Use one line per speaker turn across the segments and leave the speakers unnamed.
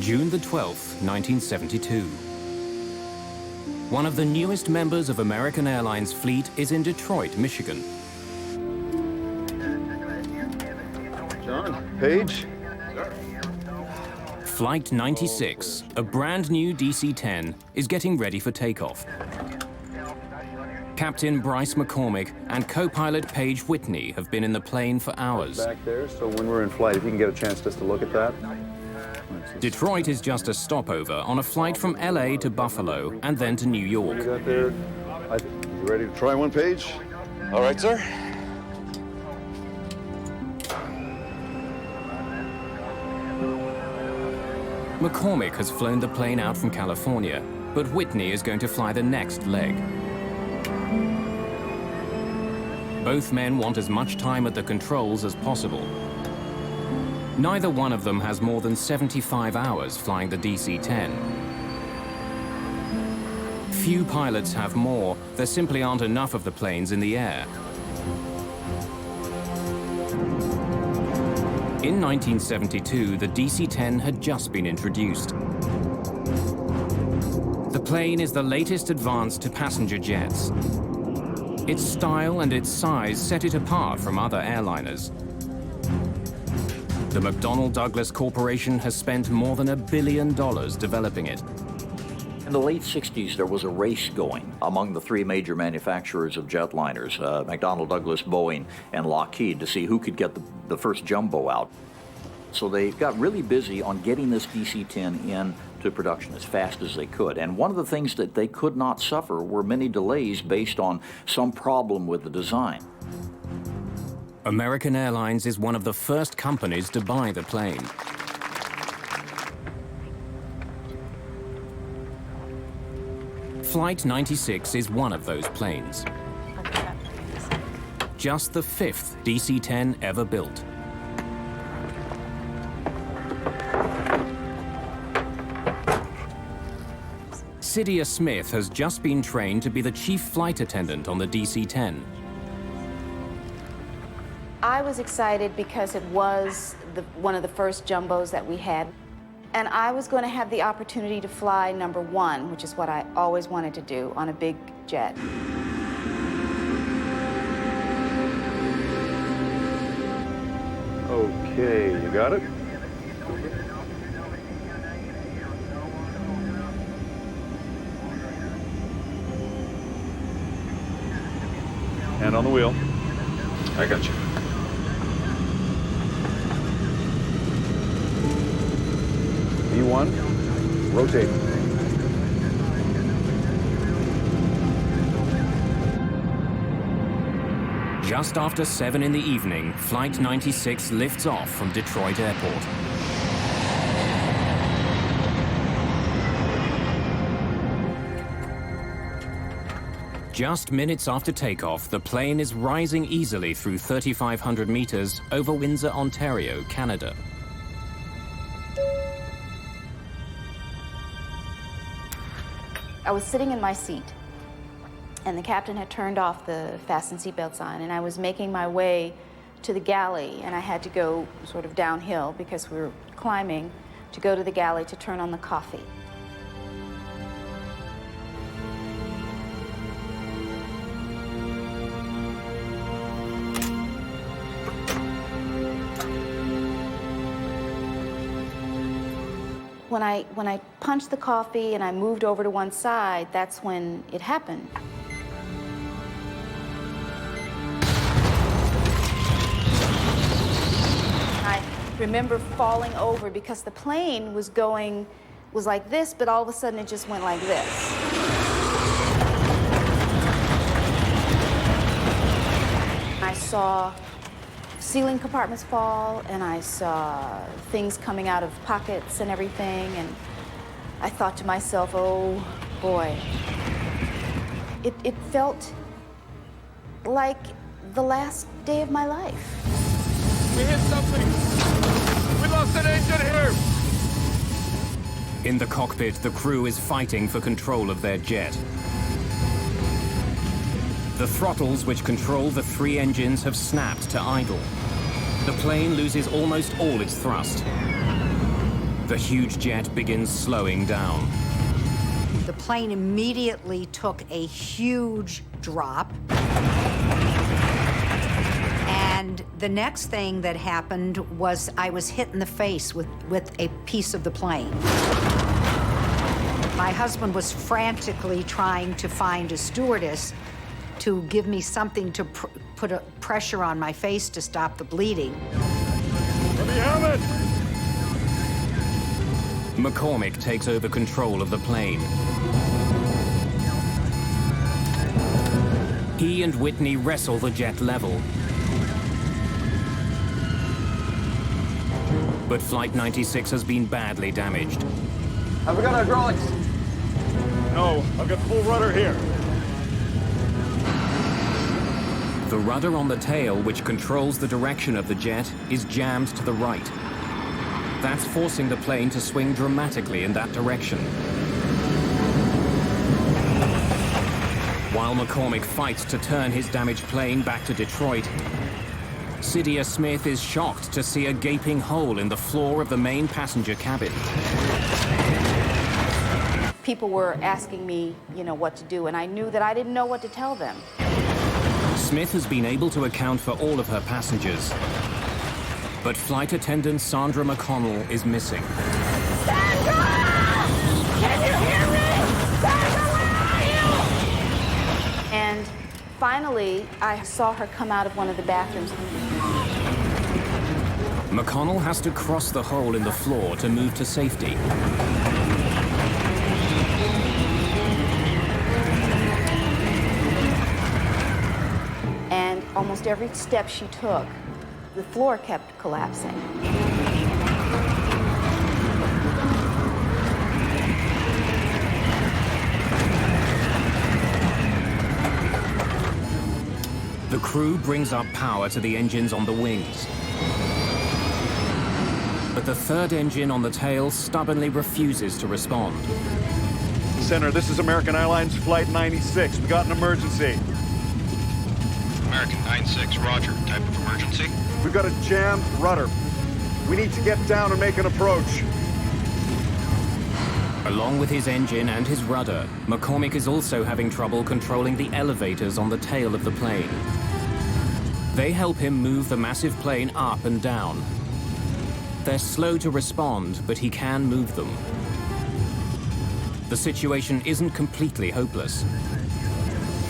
June the 12th, 1972. One of the newest members of American Airlines fleet is in Detroit, Michigan.
John, Paige.
Flight 96, a brand new DC-10, is getting ready for takeoff. Captain Bryce McCormick and co-pilot Paige Whitney have been in the plane for hours.
Back there, so when we're in flight, if you can get a chance just to look at that.
Detroit is just a stopover on a flight from LA to Buffalo and then to New
You
York.
got there? You ready to try one, Paige?
All right, sir.
McCormick has flown the plane out from California, but Whitney is going to fly the next leg. Both men want as much time at the controls as possible. Neither one of them has more than 75 hours flying the DC-10. Few pilots have more. There simply aren't enough of the planes in the air. In 1972, the DC-10 had just been introduced. The plane is the latest advance to passenger jets. Its style and its size set it apart from other airliners. The McDonnell Douglas Corporation has spent more than $1 billion developing it.
In the late 60s, there was a race going among the three major manufacturers of jetliners, McDonnell Douglas, Boeing, and Lockheed, to see who could get the first jumbo out. So they got really busy on getting this DC-10 into production as fast as they could. And one of the things that they could not suffer were many delays based on some problem with the design.
American Airlines is one of the first companies to buy the plane. Flight 96 is one of those planes. Just the fifth DC-10 ever built. Cydia Smith has just been trained to be the chief flight attendant on the DC-10.
I was excited because it was one of the first jumbos that we had. And I was going to have the opportunity to fly number one, which is what I always wanted to do on a big jet.
Okay, you got it? Hand on the wheel.
I got you.
V1, rotate.
Just after 7 in the evening, Flight 96 lifts off from Detroit Airport. Just minutes after takeoff, the plane is rising easily through 3,500 meters over Windsor, Ontario, Canada.
I was sitting in my seat, and the captain had turned off the fasten seatbelt sign, and I was making my way to the galley, and I had to go sort of downhill because we were climbing to go to the galley to turn on the coffee. When I punched the coffee and I moved over to one side, that's when it happened. I remember falling over because the plane was like this, but all of a sudden it just went like this. I saw ceiling compartments fall, and I saw things coming out of pockets and everything, and I thought to myself, oh boy. It felt like the last day of my life.
We hit something! We lost an engine here!
In the cockpit, the crew is fighting for control of their jet. The throttles which control the three engines have snapped to idle. The plane loses almost all its thrust. The huge jet begins slowing down.
The plane immediately took a huge drop. And the next thing that happened was I was hit in the face with a piece of the plane. My husband was frantically trying to find a stewardess to give me something to put a pressure on my face to stop the bleeding.
Let me have it!
McCormick takes over control of the plane. He and Whitney wrestle the jet level. But Flight 96 has been badly damaged.
Have we got hydraulics?
No, I've got full rudder here.
The rudder on the tail, which controls the direction of the jet, is jammed to the right. That's forcing the plane to swing dramatically in that direction. While McCormick fights to turn his damaged plane back to Detroit, Cydia Smith is shocked to see a gaping hole in the floor of the main passenger cabin.
People were asking me, what to do, and I knew that I didn't know what to tell them.
Smith has been able to account for all of her passengers. But flight attendant Sandra McConnell is missing.
Sandra! Can you hear me? Sandra, where are you? And finally, I saw her come out of one of the bathrooms.
McConnell has to cross the hole in the floor to move to safety.
And almost every step she took, the floor kept collapsing.
The crew brings up power to the engines on the wings. But the third engine on the tail stubbornly refuses to respond.
Center, this is American Airlines Flight 96. We got an emergency.
American 96, roger. Type of emergency?
We've got a jammed rudder. We need to get down and make an approach.
Along with his engine and his rudder, McCormick is also having trouble controlling the elevators on the tail of the plane. They help him move the massive plane up and down. They're slow to respond, but he can move them. The situation isn't completely hopeless.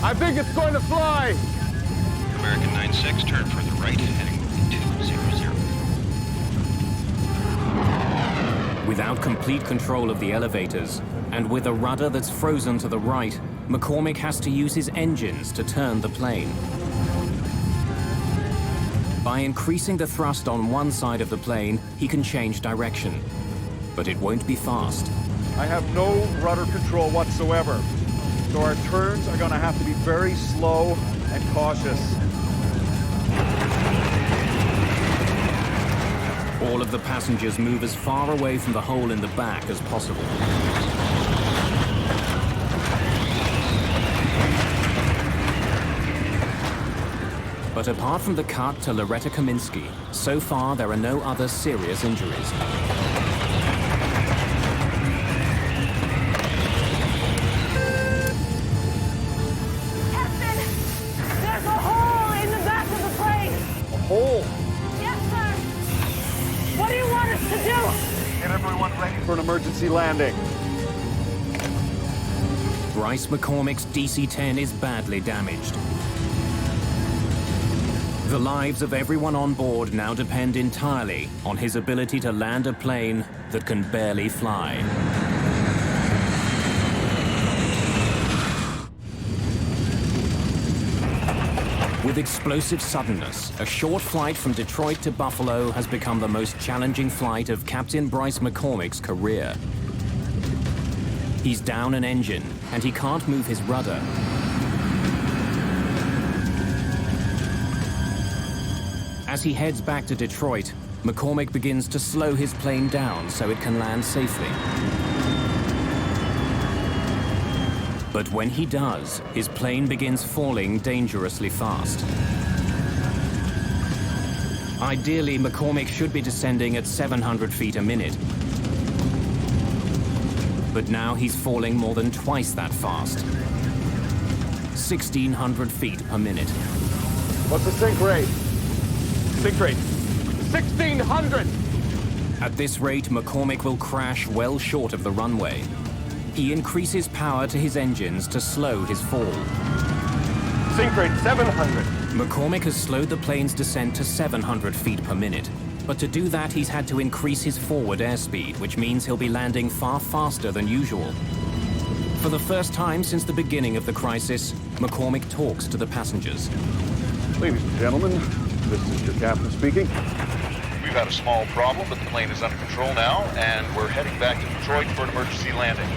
I think it's going to fly!
American 96, turn further right, heading 200.
Without complete control of the elevators, and with a rudder that's frozen to the right, McCormick has to use his engines to turn the plane. By increasing the thrust on one side of the plane, he can change direction. But it won't be fast.
I have no rudder control whatsoever. So our turns are going to have to be very slow and cautious.
All of the passengers move as far away from the hole in the back as possible. But apart from the cut to Loretta Kaminsky, so far there are no other serious injuries.
Captain, there's a hole in the back of the plane.
A hole!
Yes, sir. What do you want us to do?
Get everyone ready for an emergency landing.
Bryce McCormick's DC-10 is badly damaged. The lives of everyone on board now depend entirely on his ability to land a plane that can barely fly. With explosive suddenness, a short flight from Detroit to Buffalo has become the most challenging flight of Captain Bryce McCormick's career. He's down an engine, and he can't move his rudder. As he heads back to Detroit, McCormick begins to slow his plane down so it can land safely. But when he does, his plane begins falling dangerously fast. Ideally, McCormick should be descending at 700 feet a minute. But now he's falling more than twice that fast. 1,600 feet per minute.
What's the sink rate?
Sink rate, 1,600!
At this rate, McCormick will crash well short of the runway. He increases power to his engines to slow his fall.
Sink rate, 700.
McCormick has slowed the plane's descent to 700 feet per minute. But to do that, he's had to increase his forward airspeed, which means he'll be landing far faster than usual. For the first time since the beginning of the crisis, McCormick talks to the passengers.
Ladies and gentlemen, this is your captain speaking.
We've had a small problem, but the plane is under control now, and we're heading back to Detroit for an emergency landing.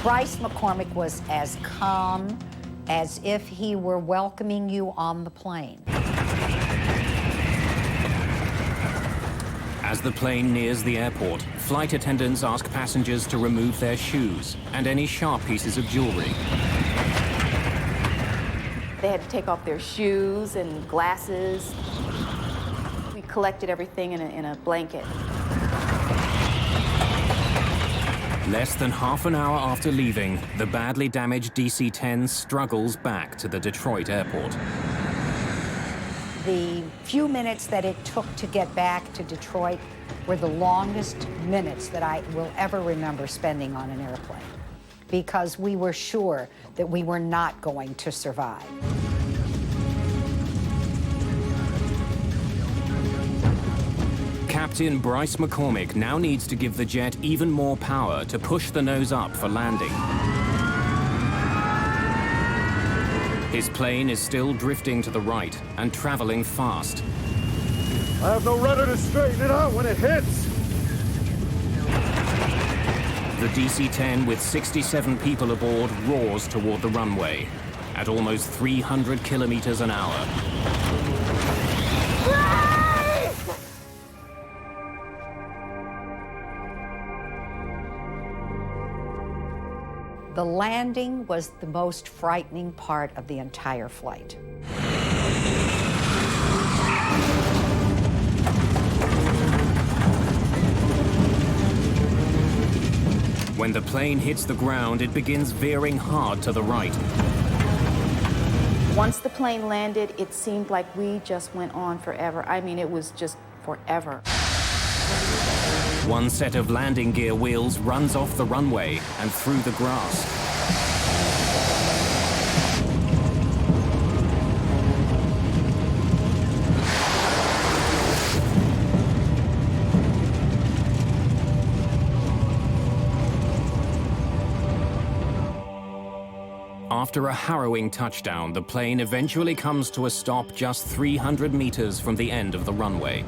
Bryce McCormick was as calm as if he were welcoming you on the plane.
As the plane nears the airport, flight attendants ask passengers to remove their shoes and any sharp pieces of jewelry.
They had to take off their shoes and glasses. We collected everything in a blanket.
Less than half an hour after leaving, the badly damaged DC-10 struggles back to the Detroit airport.
The few minutes that it took to get back to Detroit were the longest minutes that I will ever remember spending on an airplane, because we were sure that we were not going to survive.
Captain Bryce McCormick now needs to give the jet even more power to push the nose up for landing. His plane is still drifting to the right and traveling fast.
I have no rudder to straighten it out when it hits.
The DC-10 with 67 people aboard roars toward the runway at almost 300 kilometers an hour.
The landing was the most frightening part of the entire flight.
When the plane hits the ground, it begins veering hard to the right.
Once the plane landed, it seemed like we just went on forever. I mean, it was just forever.
One set of landing gear wheels runs off the runway and through the grass. After a harrowing touchdown, the plane eventually comes to a stop just 300 meters from the end of the runway.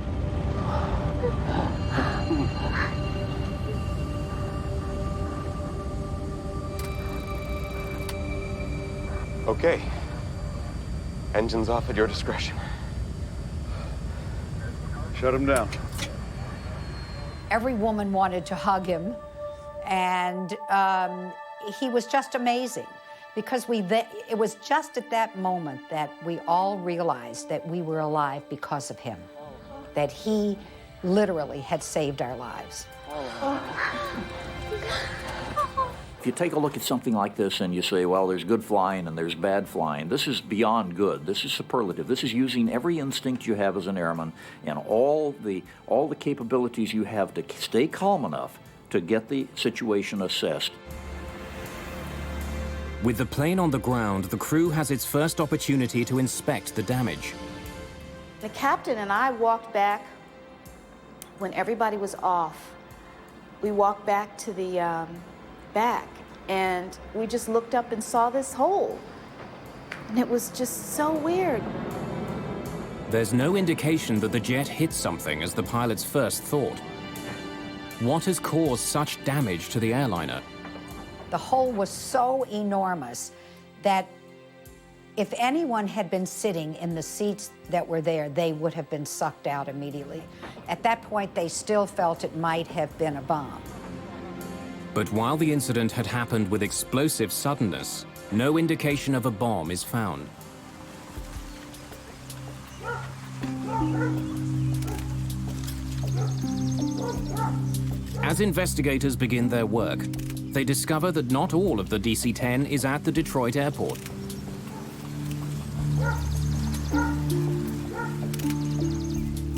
Okay. Engines off at your discretion.
Shut him down.
Every woman wanted to hug him, and he was just amazing, because it was just at that moment that we all realized that we were alive because of him, that he literally had saved our lives.
If you take a look at something like this and you say, well, there's good flying and there's bad flying, this is beyond good. This is superlative. This is using every instinct you have as an airman and all the capabilities you have to stay calm enough to get the situation assessed.
With the plane on the ground, the crew has its first opportunity to inspect the damage.
The captain and I walked back when everybody was off. We walked back to the back, and we just looked up and saw this hole. And it was just so weird.
There's no indication that the jet hit something, as the pilots first thought. What has caused such damage to the airliner?
The hole was so enormous that if anyone had been sitting in the seats that were there, they would have been sucked out immediately. At that point, they still felt it might have been a bomb.
But while the incident had happened with explosive suddenness, no indication of a bomb is found. As investigators begin their work, they discover that not all of the DC-10 is at the Detroit airport.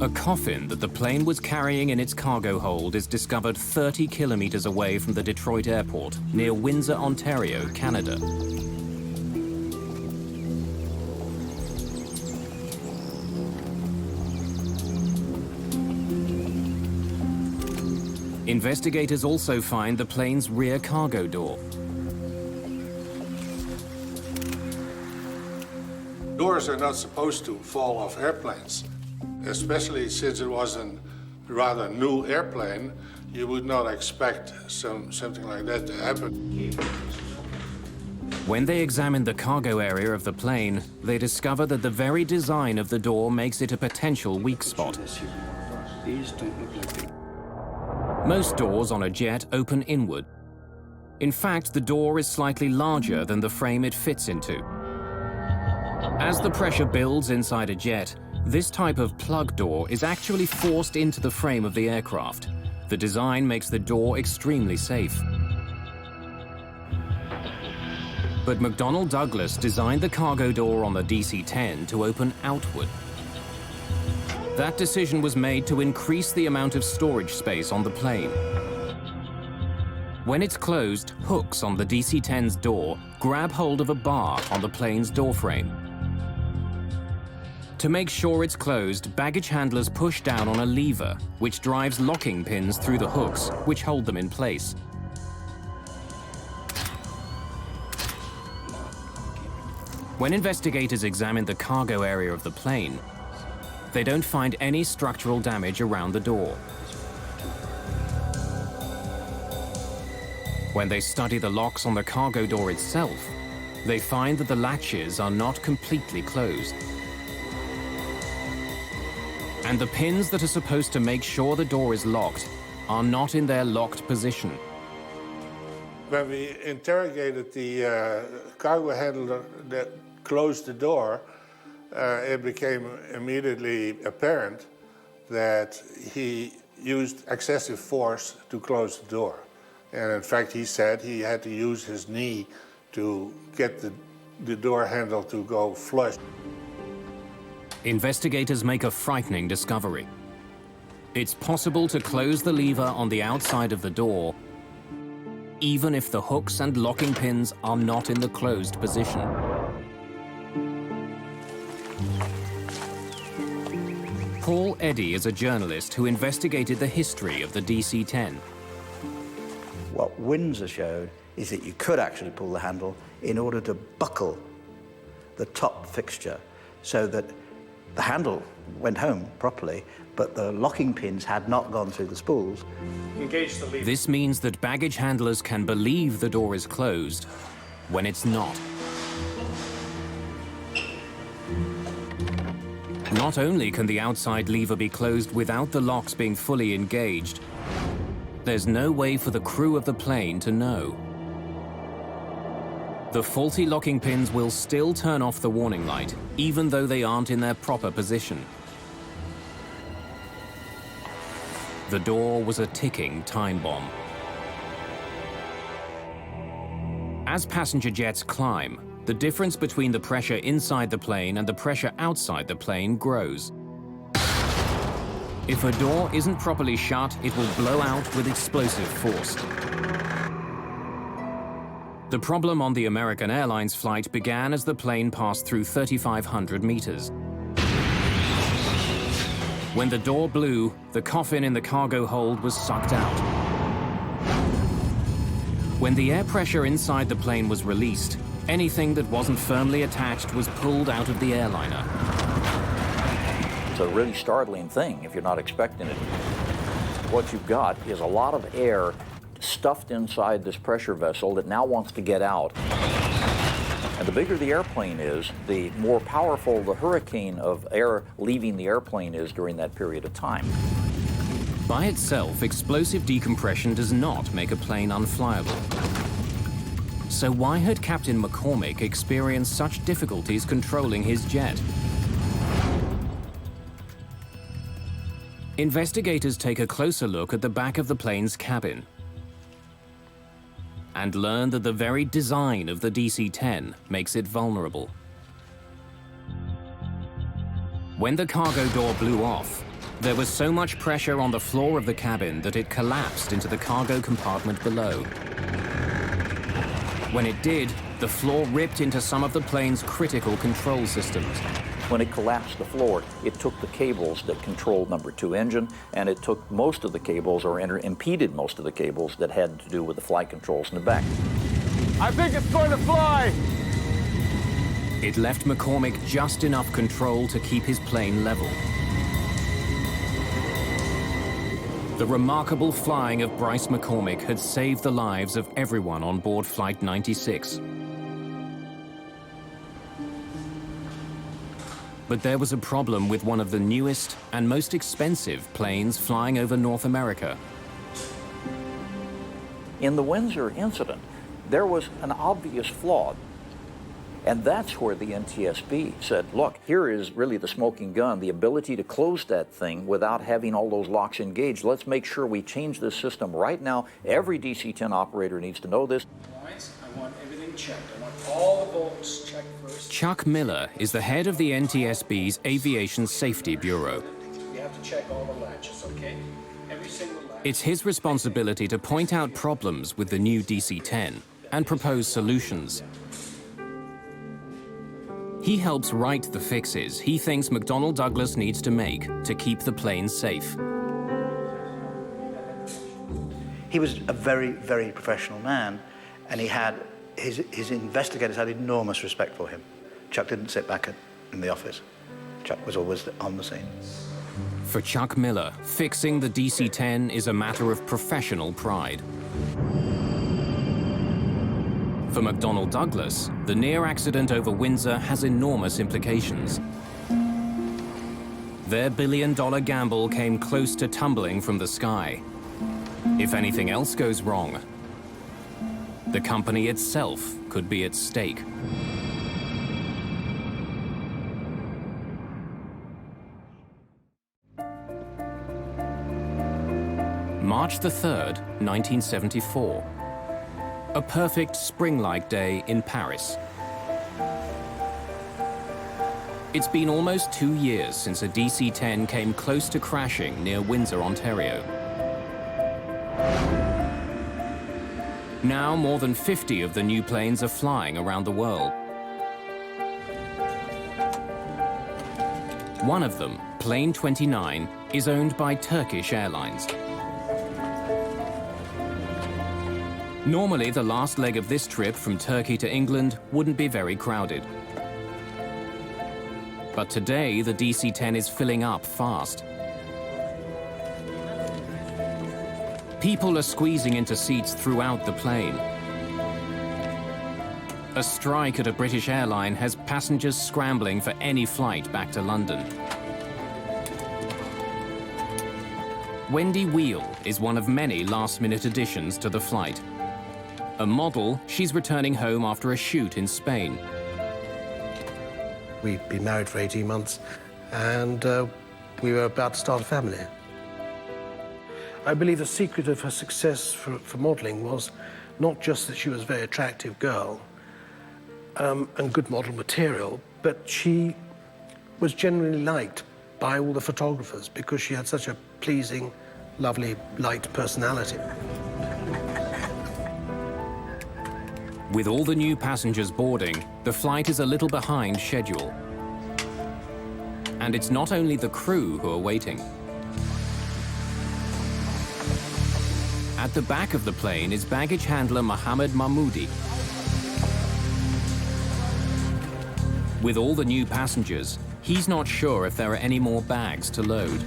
A coffin that the plane was carrying in its cargo hold is discovered 30 kilometers away from the Detroit airport, near Windsor, Ontario, Canada. Investigators also find the plane's rear cargo door.
Doors are not supposed to fall off airplanes, especially since it was a rather new airplane. You would not expect something like that to happen.
When they examine the cargo area of the plane, they discover that the very design of the door makes it a potential weak spot.
These don't look like they...
Most doors on a jet open inward. In fact, the door is slightly larger than the frame it fits into. As the pressure builds inside a jet, this type of plug door is actually forced into the frame of the aircraft. The design makes the door extremely safe. But McDonnell Douglas designed the cargo door on the DC-10 to open outward. That decision was made to increase the amount of storage space on the plane. When it's closed, hooks on the DC-10's door grab hold of a bar on the plane's door frame. To make sure it's closed, baggage handlers push down on a lever, which drives locking pins through the hooks, which hold them in place. When investigators examine the cargo area of the plane, they don't find any structural damage around the door. When they study the locks on the cargo door itself, they find that the latches are not completely closed. And the pins that are supposed to make sure the door is locked are not in their locked position.
When we interrogated the cargo handler that closed the door, it became immediately apparent that he used excessive force to close the door. And in fact, he said he had to use his knee to get the door handle to go flush.
Investigators make a frightening discovery. It's possible to close the lever on the outside of the door, even if the hooks and locking pins are not in the closed position. Paul Eddy is a journalist who investigated the history of the DC-10.
What Windsor showed is that you could actually pull the handle in order to buckle the top fixture so that the handle went home properly, but the locking pins had not gone through the spools.
Engage the lever.
This means that baggage handlers can believe the door is closed when it's not. Not only can the outside lever be closed without the locks being fully engaged, there's no way for the crew of the plane to know. The faulty locking pins will still turn off the warning light, even though they aren't in their proper position. The door was a ticking time bomb. As passenger jets climb, the difference between the pressure inside the plane and the pressure outside the plane grows. If a door isn't properly shut, it will blow out with explosive force. The problem on the American Airlines flight began as the plane passed through 3,500 meters. When the door blew, the coffin in the cargo hold was sucked out. When the air pressure inside the plane was released, anything that wasn't firmly attached was pulled out of the airliner.
It's a really startling thing if you're not expecting it. What you've got is a lot of air stuffed inside this pressure vessel that now wants to get out. And the bigger the airplane is, the more powerful the hurricane of air leaving the airplane is during that period of time.
By itself, explosive decompression does not make a plane unflyable. So why had Captain McCormick experienced such difficulties controlling his jet? Investigators take a closer look at the back of the plane's cabin and learn that the very design of the DC-10 makes it vulnerable. When the cargo door blew off, there was so much pressure on the floor of the cabin that it collapsed into the cargo compartment below. When it did, the floor ripped into some of the plane's critical control systems.
When it collapsed the floor, it took the cables that controlled number 2 engine, and it took most of the cables, or impeded most of the cables that had to do with the flight controls in the back.
I think it's going to fly!
It left McCormick just enough control to keep his plane level. The remarkable flying of Bryce McCormick had saved the lives of everyone on board Flight 96. But there was a problem with one of the newest and most expensive planes flying over North America.
In the Windsor incident, there was an obvious flaw. And that's where the NTSB said, look, here is really the smoking gun, the ability to close that thing without having all those locks engaged. Let's make sure we change this system right now. Every DC-10 operator needs to know this.
I want everything checked. I want all the bolts checked first.
Chuck Miller is the head of the NTSB's Aviation Safety Bureau.
We have to check all the latches, okay? Every single latch.
It's his responsibility to point out problems with the new DC-10 and propose solutions. He helps write the fixes he thinks McDonnell Douglas needs to make to keep the plane safe.
He was a very, very professional man, and he had his investigators had enormous respect for him. Chuck didn't sit back in the office. Chuck was always on the scene.
For Chuck Miller, fixing the DC-10 is a matter of professional pride. For McDonnell Douglas, the near accident over Windsor has enormous implications. Their billion-dollar gamble came close to tumbling from the sky. If anything else goes wrong, the company itself could be at stake. March the 3rd, 1974. A perfect spring-like day in Paris. It's been almost 2 years since a DC-10 came close to crashing near Windsor, Ontario. Now more than 50 of the new planes are flying around the world. One of them, Plane 29, is owned by Turkish Airlines. Normally, the last leg of this trip from Turkey to England wouldn't be very crowded. But today, the DC-10 is filling up fast. People are squeezing into seats throughout the plane. A strike at a British airline has passengers scrambling for any flight back to London. Wendy Wheel is one of many last-minute additions to the flight. A model, she's returning home after a shoot in Spain.
We'd been married for 18 months, and we were about to start a family. I believe the secret of her success for modeling was not just that she was a very attractive girl and good model material, but she was generally liked by all the photographers because she had such a pleasing, lovely, light personality.
With all the new passengers boarding, the flight is a little behind schedule. And it's not only the crew who are waiting. At the back of the plane is baggage handler Mohammed Mahmoudi. With all the new passengers, he's not sure if there are any more bags to load.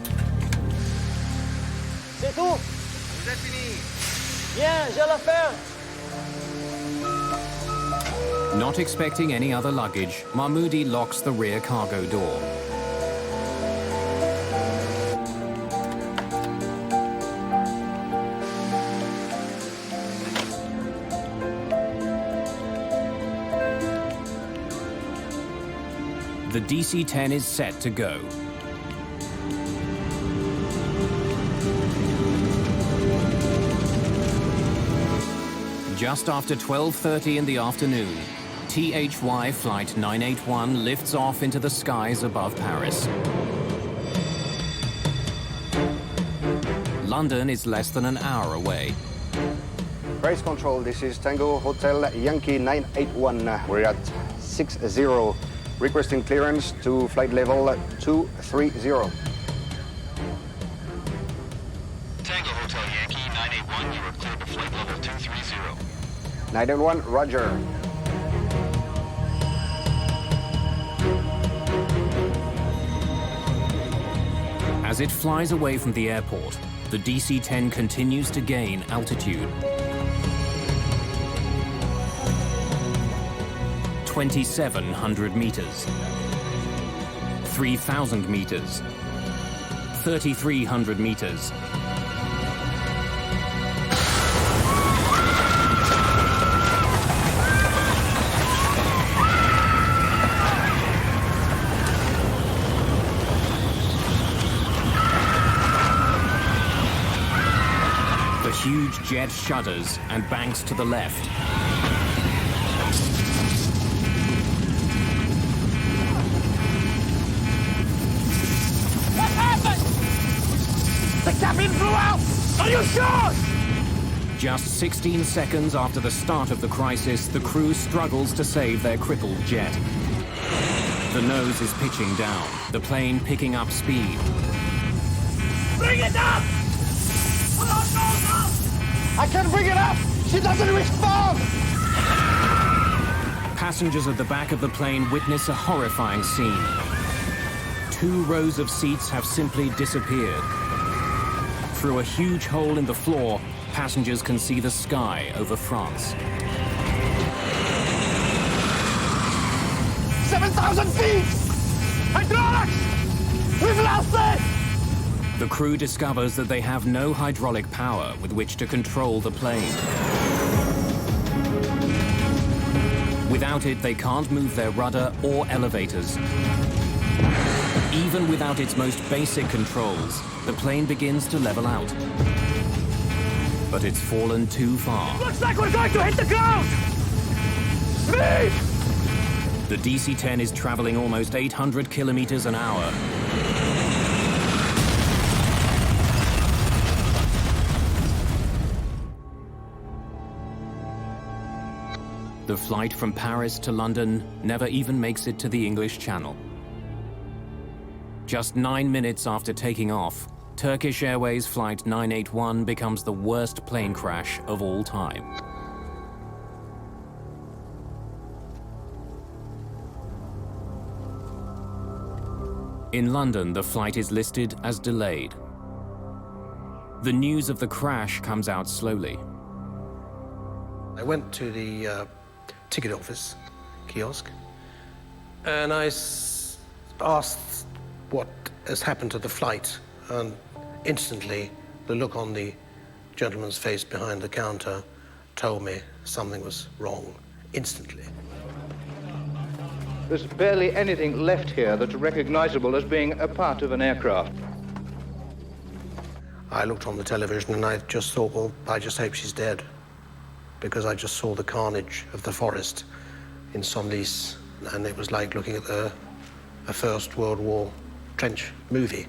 C'est tout. Vous êtes fini. Bien, j'ai l'affaire.
Not expecting any other luggage, Mahmoudi locks the rear cargo door. The DC-10 is set to go. Just after 12:30 in the afternoon, THY Flight 981 lifts off into the skies above Paris. London is less than an hour away.
Race control, this is Tango Hotel Yankee 981. We're at 60, requesting clearance to flight level 230.
Tango Hotel Yankee 981, you are cleared to flight level 230.
981, roger.
As it flies away from the airport, the DC-10 continues to gain altitude. 2,700 meters, 3,000 meters, 3,300 meters. The huge jet shudders and banks to the left.
The cabin blew out! Are you sure?
Just 16 seconds after the start of the crisis, the crew struggles to save their crippled jet. The nose is pitching down, the plane picking up speed.
Bring it up! I can't bring it up! She doesn't respond!
Passengers at the back of the plane witness a horrifying scene. 2 rows of seats have simply disappeared. Through a huge hole in the floor, passengers can see the sky over France.
7,000 feet! Hydraulics! We've lost it!
The crew discovers that they have no hydraulic power with which to control the plane. Without it, they can't move their rudder or elevators. Even without its most basic controls, the plane begins to level out. But it's fallen too far.
Looks like we're going to hit the ground! Speed!
The DC-10 is traveling almost 800 kilometers an hour. The flight from Paris to London never even makes it to the English Channel. Just 9 minutes after taking off, Turkish Airways Flight 981 becomes the worst plane crash of all time. In London, the flight is listed as delayed. The news of the crash comes out slowly.
I went to the ticket office kiosk and I asked what has happened to the flight, and instantly the look on the gentleman's face behind the counter told me something was wrong, instantly.
There's barely anything left here that's recognizable as being a part of an aircraft.
I looked on the television and I just thought, well, I just hope she's dead, because I just saw the carnage of the forest in Senlis, and it was like looking at a First World War trench movie.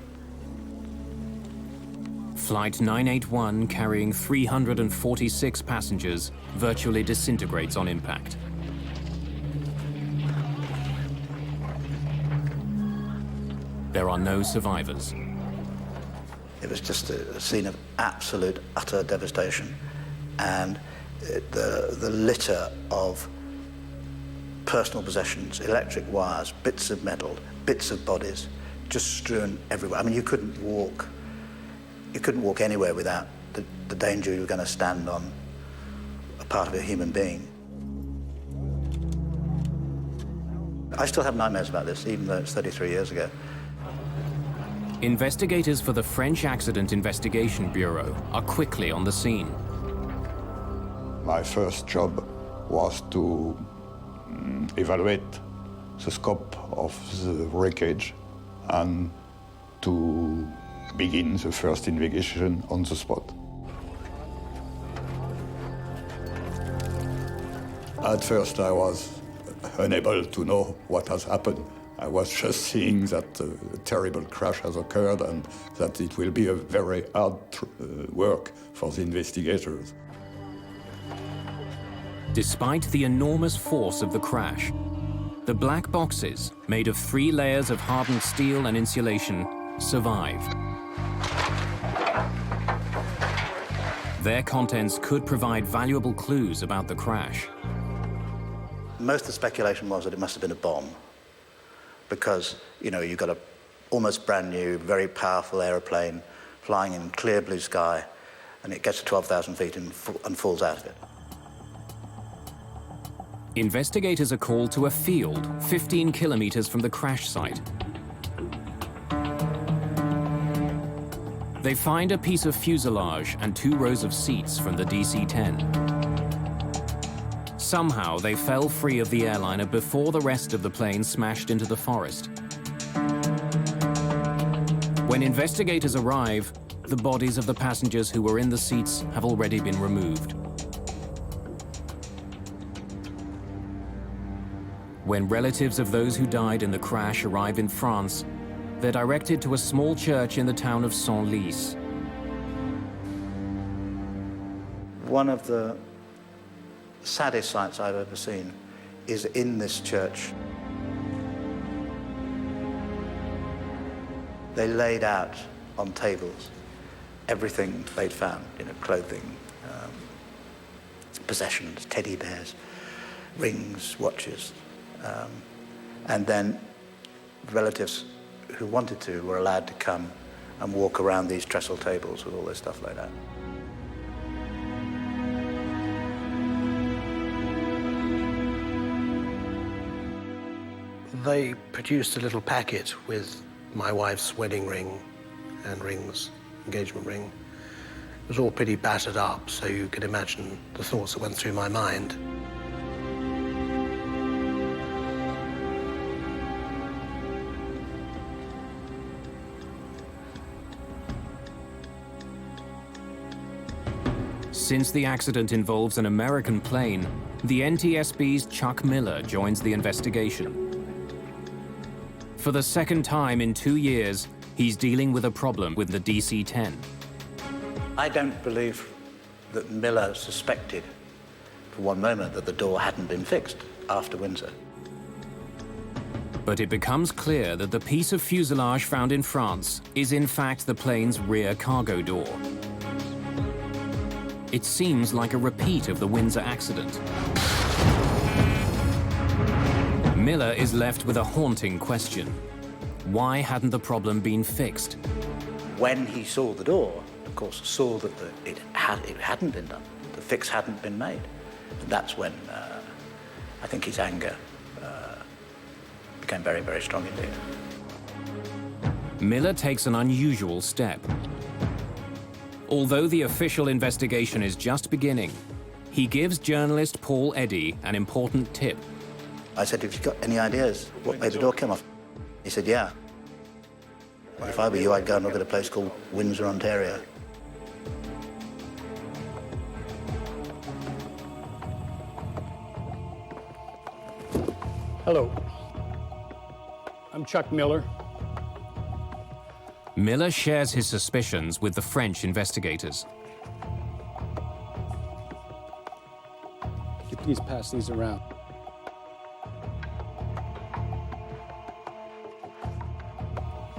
Flight 981, carrying 346 passengers, virtually disintegrates on impact. There are no survivors.
It was just a scene of absolute, utter devastation. And the litter of personal possessions, electric wires, bits of metal, bits of bodies, just strewn everywhere. I mean, you couldn't walk anywhere without the danger you were going to stand on a part of a human being. I still have nightmares about this, even though it's 33 years ago.
Investigators for the French Accident Investigation Bureau are quickly on the scene.
My first job was to evaluate the scope of the wreckage and to begin the first investigation on the spot. At first, I was unable to know what has happened. I was just seeing that a terrible crash has occurred and that it will be a very hard work for the investigators.
Despite the enormous force of the crash, the black boxes, made of 3 layers of hardened steel and insulation, survive. Their contents could provide valuable clues about the crash.
Most of the speculation was that it must have been a bomb, because, you know, you've got a almost brand new, very powerful aeroplane flying in clear blue sky, and it gets to 12,000 feet and falls out of it.
Investigators are called to a field 15 kilometers from the crash site. They find a piece of fuselage and 2 rows of seats from the DC-10. Somehow, they fell free of the airliner before the rest of the plane smashed into the forest. When investigators arrive, the bodies of the passengers who were in the seats have already been removed. When relatives of those who died in the crash arrive in France, they're directed to a small church in the town of Senlis.
One of the saddest sights I've ever seen is in this church. They laid out on tables everything they'd found, you know, clothing, possessions, teddy bears, rings, watches. And then relatives who wanted to were allowed to come and walk around these trestle tables with all this stuff like that.
They produced a little packet with my wife's wedding ring and rings, engagement ring. It was all pretty battered up, so you could imagine the thoughts that went through my mind.
Since the accident involves an American plane, the NTSB's Chuck Miller joins the investigation. For the second time in 2 years, he's dealing with a problem with the DC-10.
I don't believe that Miller suspected for one moment that the door hadn't been fixed after Windsor.
But it becomes clear that the piece of fuselage found in France is in fact the plane's rear cargo door. It seems like a repeat of the Windsor accident. Miller is left with a haunting question. Why hadn't the problem been fixed?
When he saw the door, of course, saw that it hadn't been done. The fix hadn't been made. And that's when I think his anger became very, very strong indeed.
Miller takes an unusual step. Although the official investigation is just beginning, he gives journalist Paul Eddy an important tip.
I said, have you got any ideas what made the door come off? He said, yeah. Well, if I were you, I'd go and look at a place called Windsor, Ontario.
Hello. I'm Chuck Miller.
Miller shares his suspicions with the French investigators.
Could you please pass these around?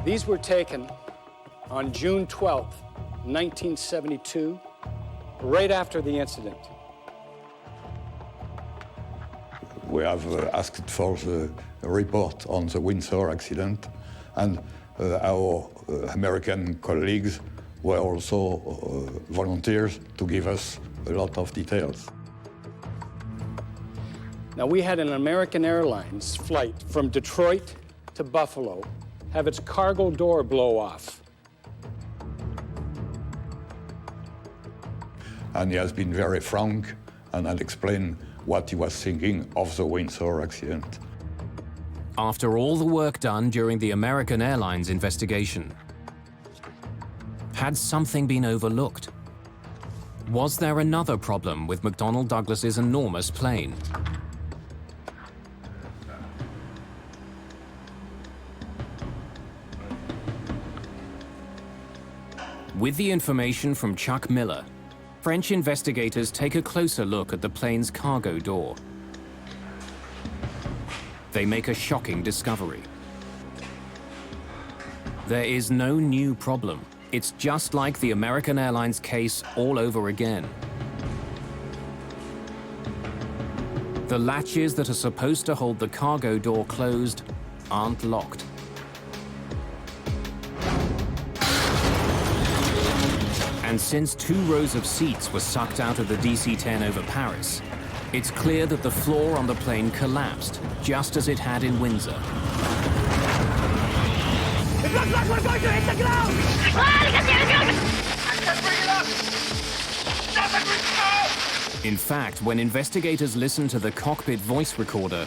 These were taken on June 12th, 1972, right after the incident.
We have asked for the report on the Windsor accident, and our American colleagues were also volunteers to give us a lot of details.
Now, we had an American Airlines flight from Detroit to Buffalo have its cargo door blow off.
And he has been very frank and had explained what he was thinking of the Windsor accident.
After all the work done during the American Airlines investigation, had something been overlooked? Was there another problem with McDonnell Douglas's enormous plane? With the information from Chuck Miller, French investigators take a closer look at the plane's cargo door. They make a shocking discovery. There is no new problem. It's just like the American Airlines case all over again. The latches that are supposed to hold the cargo door closed aren't locked. And since 2 rows of seats were sucked out of the DC-10 over Paris, it's clear that the floor on the plane collapsed, just as it had in Windsor.
It looks like we're going to hit the ground! I can't bring it up!
In fact, when investigators listen to the cockpit voice recorder,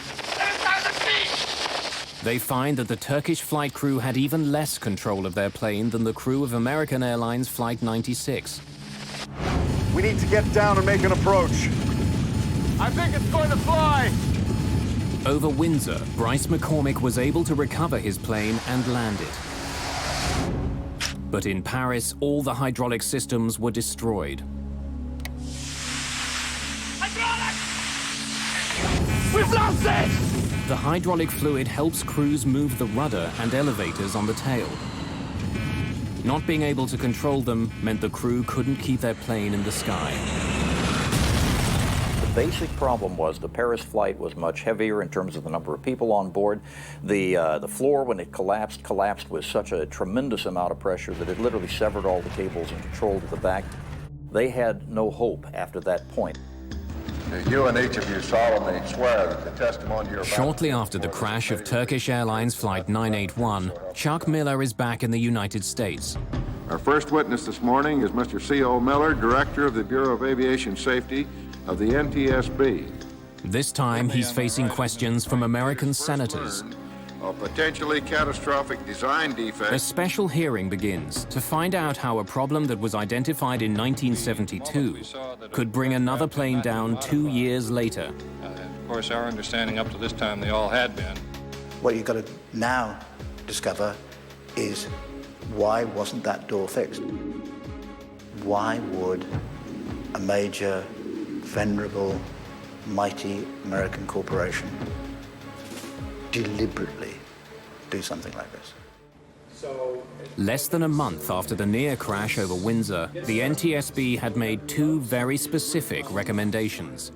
they find that the Turkish flight crew had even less control of their plane than the crew of American Airlines Flight 96.
We need to get down and make an approach.
I think it's going to fly!
Over Windsor, Bryce McCormick was able to recover his plane and land it. But in Paris, all the hydraulic systems were destroyed.
We've lost it!
The hydraulic fluid helps crews move the rudder and elevators on the tail. Not being able to control them meant the crew couldn't keep their plane in the sky.
The basic problem was the Paris flight was much heavier in terms of the number of people on board. The floor, when it collapsed with such a tremendous amount of pressure that it literally severed all the cables and control to the back. They had no hope after that point.
You and each of you solemnly swear that the testimony you're about to
Shortly after the crash of Turkish Airlines Flight 981, Chuck Miller is back in the United States.
Our first witness this morning is Mr. C.O. Miller, Director of the Bureau of Aviation Safety of the NTSB.
This time, he's facing questions from American senators.
A potentially catastrophic design defect.
A special hearing begins to find out how a problem that was identified in 1972 could bring another plane down 2 years later.
Of course, our understanding up to this time, they all had been.
What you've got to now discover is why wasn't that door fixed? Why would a major, venerable, mighty American corporation deliberately do something like this?
Less than a month after the near crash over Windsor, the NTSB had made 2 very specific recommendations.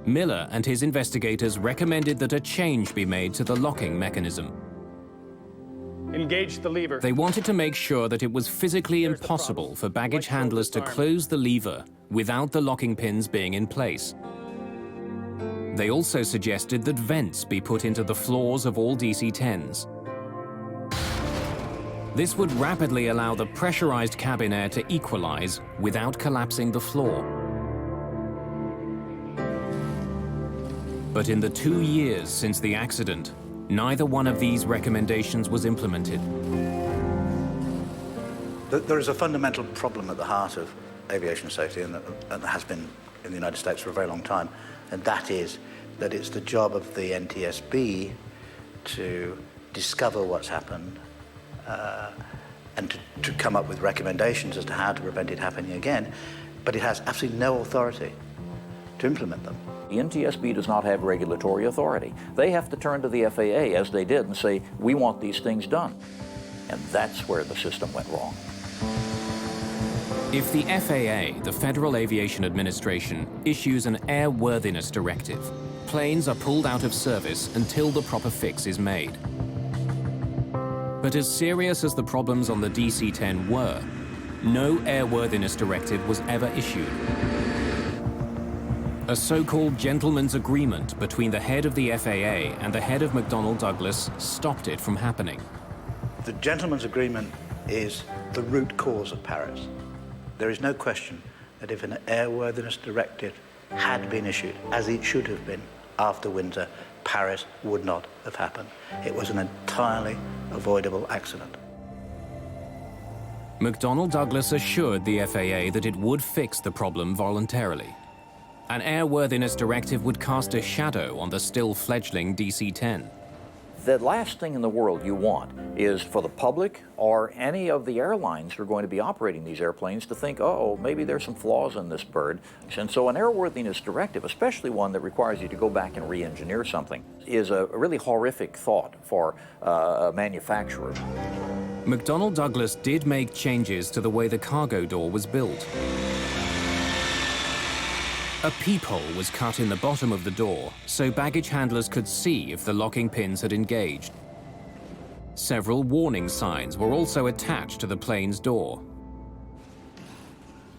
Miller and his investigators recommended that a change be made to the locking mechanism.
Engage the lever.
They wanted to make sure that it was physically impossible for baggage handlers to close the lever without the locking pins being in place. They also suggested that vents be put into the floors of all DC-10s. This would rapidly allow the pressurized cabin air to equalize without collapsing the floor. But in the 2 years since the accident, neither one of these recommendations was implemented.
There is a fundamental problem at the heart of aviation safety, and that has been in the United States for a very long time, and that is that it's the job of the NTSB to discover what's happened and to come up with recommendations as to how to prevent it happening again, but it has absolutely no authority to implement them.
The NTSB does not have regulatory authority. They have to turn to the FAA, as they did, and say, we want these things done. And that's where the system went wrong.
If the FAA, the Federal Aviation Administration, issues an airworthiness directive, planes are pulled out of service until the proper fix is made. But as serious as the problems on the DC-10 were, no airworthiness directive was ever issued. A so-called gentleman's agreement between the head of the FAA and the head of McDonnell Douglas stopped it from happening.
The gentleman's agreement is the root cause of Paris. There is no question that if an airworthiness directive had been issued, as it should have been after Windsor, Paris would not have happened. It was an entirely avoidable accident.
McDonnell Douglas assured the FAA that it would fix the problem voluntarily. An airworthiness directive would cast a shadow on the still fledgling DC-10.
The last thing in the world you want is for the public or any of the airlines who are going to be operating these airplanes to think, oh, maybe there's some flaws in this bird. And so an airworthiness directive, especially one that requires you to go back and re-engineer something, is a really horrific thought for a manufacturer.
McDonnell Douglas did make changes to the way the cargo door was built. A peephole was cut in the bottom of the door so baggage handlers could see if the locking pins had engaged. Several warning signs were also attached to the plane's door.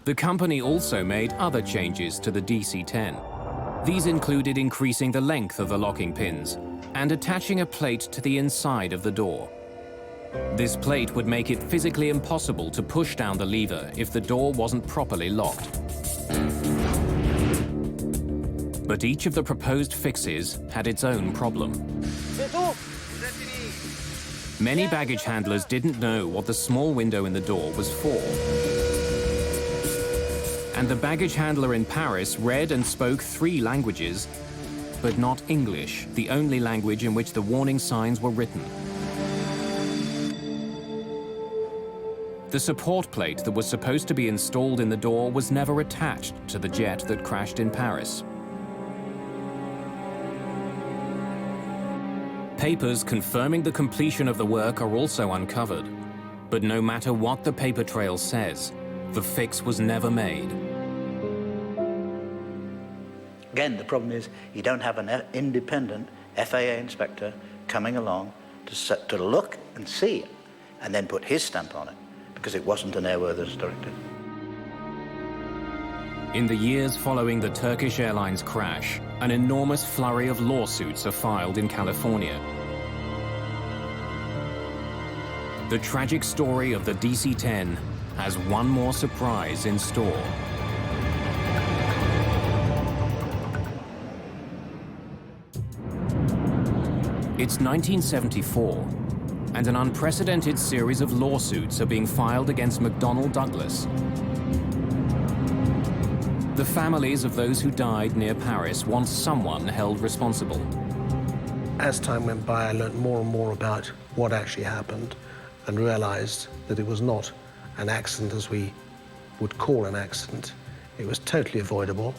The company also made other changes to the DC-10. These included increasing the length of the locking pins and attaching a plate to the inside of the door. This plate would make it physically impossible to push down the lever if the door wasn't properly locked. But each of the proposed fixes had its own problem. Many baggage handlers didn't know what the small window in the door was for. And the baggage handler in Paris read and spoke 3 languages, but not English, the only language in which the warning signs were written. The support plate that was supposed to be installed in the door was never attached to the jet that crashed in Paris. Papers confirming the completion of the work are also uncovered. But no matter what the paper trail says, the fix was never made.
Again, the problem is you don't have an independent FAA inspector coming along to look and see it and then put his stamp on it, because it wasn't an airworthiness directive.
In the years following the Turkish Airlines crash, an enormous flurry of lawsuits are filed in California. The tragic story of the DC-10 has one more surprise in store. It's 1974, and an unprecedented series of lawsuits are being filed against McDonnell Douglas. The families of those who died near Paris want someone held responsible.
As time went by, I learned more and more about what actually happened and realized that it was not an accident as we would call an accident. It was totally avoidable.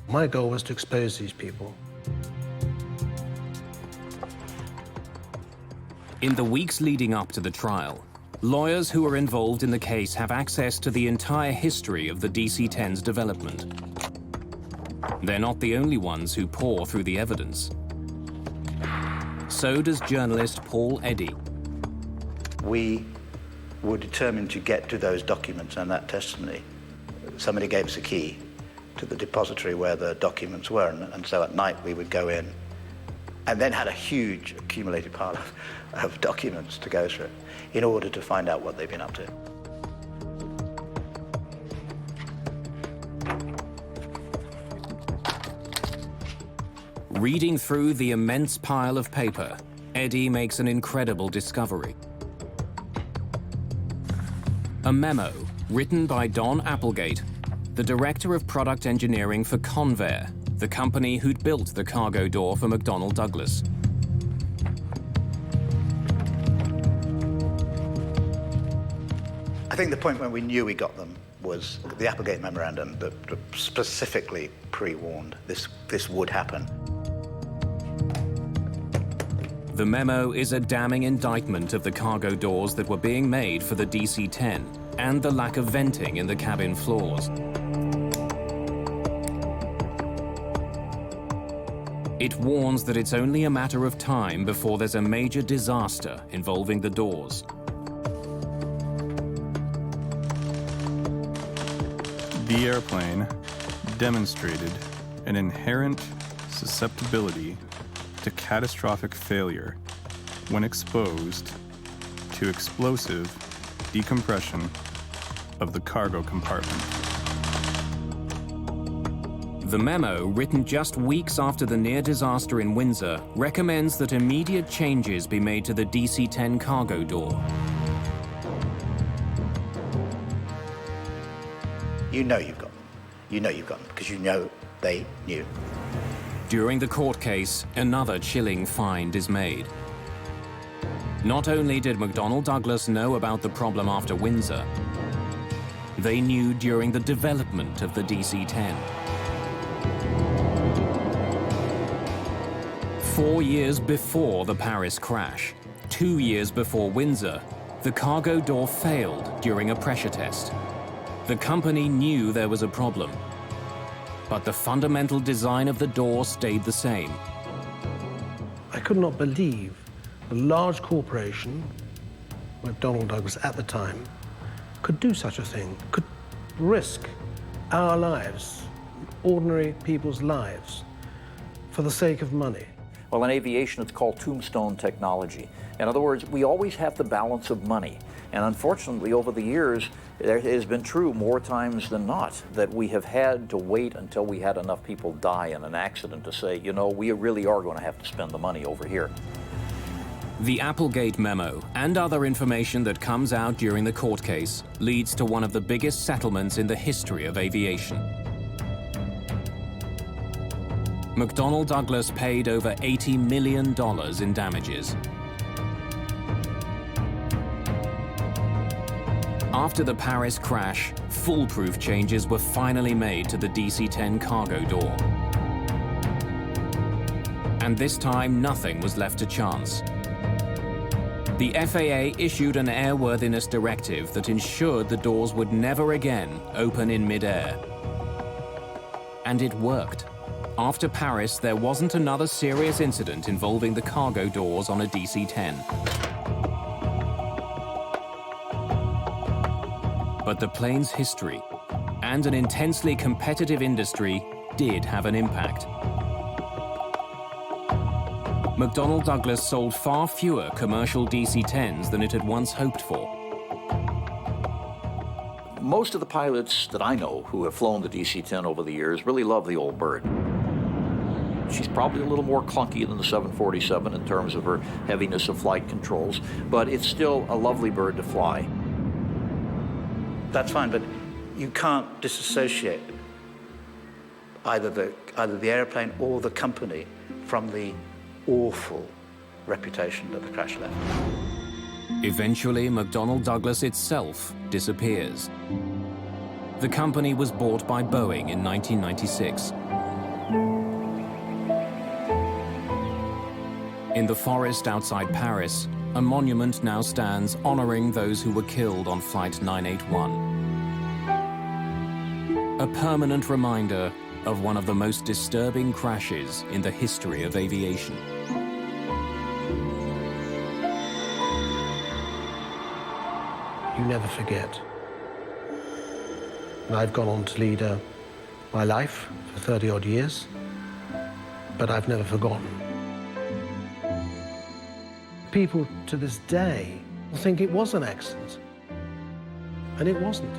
My goal was to expose these people.
In the weeks leading up to the trial, lawyers who are involved in the case have access to the entire history of the DC-10's development. They're not the only ones who pore through the evidence. So does journalist Paul Eddy.
We were determined to get to those documents and that testimony. Somebody gave us a key to the depository where the documents were, and so at night we would go in and then had a huge accumulated pile of documents to go through in order to find out what they've been up to.
Reading through the immense pile of paper, Eddy makes an incredible discovery. A memo written by Don Applegate, the director of product engineering for Convair, the company who'd built the cargo door for McDonnell Douglas.
I think the point when we knew we got them was the Applegate memorandum that specifically pre-warned this would happen.
The memo is a damning indictment of the cargo doors that were being made for the DC-10 and the lack of venting in the cabin floors. It warns that it's only a matter of time before there's a major disaster involving the doors.
The airplane demonstrated an inherent susceptibility to catastrophic failure when exposed to explosive decompression of the cargo compartment.
The memo, written just weeks after the near disaster in Windsor, recommends that immediate changes be made to the DC-10 cargo door.
You know you've got them. You know you've got them because you know they knew.
During the court case, another chilling find is made. Not only did McDonnell Douglas know about the problem after Windsor, they knew during the development of the DC-10. 4 years before the Paris crash, 2 years before Windsor, the cargo door failed during a pressure test. The company knew there was a problem, but the fundamental design of the door stayed the same.
I could not believe a large corporation, McDonnell Douglas at the time, could do such a thing, could risk our lives, ordinary people's lives, for the sake of money.
Well, in aviation, it's called tombstone technology. In other words, we always have the balance of money. And unfortunately, over the years, it has been true more times than not that we have had to wait until we had enough people die in an accident to say, you know, we really are going to have to spend the money over here.
The Applegate memo and other information that comes out during the court case leads to one of the biggest settlements in the history of aviation. McDonnell Douglas paid over $80 million in damages. After the Paris crash, foolproof changes were finally made to the DC-10 cargo door. And this time, nothing was left to chance. The FAA issued an airworthiness directive that ensured the doors would never again open in mid-air. And it worked. After Paris, there wasn't another serious incident involving the cargo doors on a DC-10. But the plane's history and an intensely competitive industry did have an impact. McDonnell Douglas sold far fewer commercial DC-10s than it had once hoped for.
Most of the pilots that I know who have flown the DC-10 over the years really love the old bird. She's probably a little more clunky than the 747 in terms of her heaviness of flight controls, but it's still a lovely bird to fly.
That's fine, but you can't disassociate either the airplane or the company from the awful reputation that the crash left.
Eventually, McDonnell Douglas itself disappears. The company was bought by Boeing in 1996. In the forest outside Paris, a monument now stands honoring those who were killed on Flight 981. A permanent reminder of one of the most disturbing crashes in the history of aviation.
You never forget. And I've gone on to lead my life for 30-odd years, but I've never forgotten. People to this day will think it was an accident, and it wasn't.